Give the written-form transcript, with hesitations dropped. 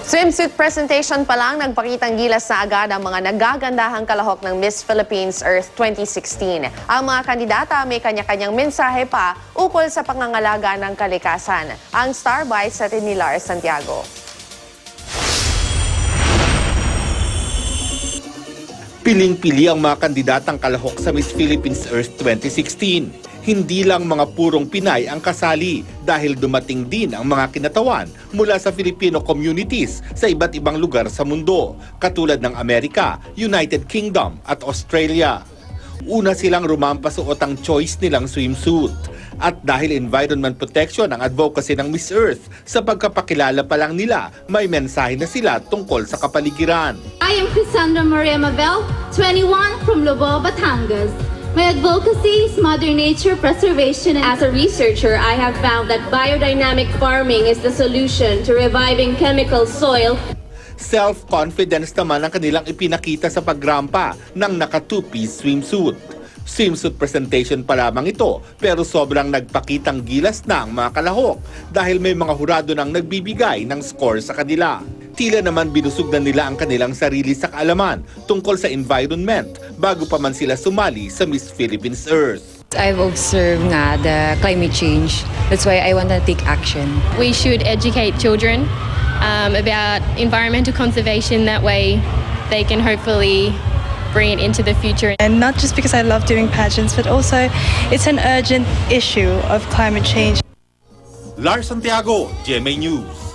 Swimsuit presentation pa lang, nagpakitang gilas na agad ang mga nagagandahang kalahok ng Miss Philippines Earth 2016. Ang mga kandidata may kanya-kanyang mensahe pa ukol sa pangangalaga ng kalikasan. Ang Star Bites sa ni Lars Santiago. Piling-pili ang mga kandidatang kalahok sa Miss Philippines Earth 2016. Hindi lang mga purong Pinay ang kasali dahil dumating din ang mga kinatawan mula sa Filipino communities sa iba't ibang lugar sa mundo, katulad ng Amerika, United Kingdom at Australia. Una silang rumampasuot ang choice nilang swimsuit. At dahil environment protection ang advocacy ng Miss Earth, sa pagkapakilala pa lang nila, may mensahe na sila tungkol sa kapaligiran. I am Cassandra Maria Mabel, 21 from Lobo, Batangas. My advocacy is Mother Nature preservation. As a researcher, I have found that biodynamic farming is the solution to reviving chemical soil. Self-confidence naman ang kanilang ipinakita sa pagrampa ng naka-two-piece swimsuit. Swimsuit presentation pa lamang ito, pero sobrang nagpakitang gilas na ang mga kalahok dahil may mga hurado nang nagbibigay ng score sa kanila. Tila naman binusog na nila ang kanilang sarili sa kaalaman tungkol sa environment bago pa man sila sumali sa Miss Philippines Earth. I've observed nga the climate change. That's why I want to take action. We should educate children about environmental conservation. That way they can hopefully bring it into the future. And not just because I love doing pageants, but also it's an urgent issue of climate change. Lars Santiago, GMA News.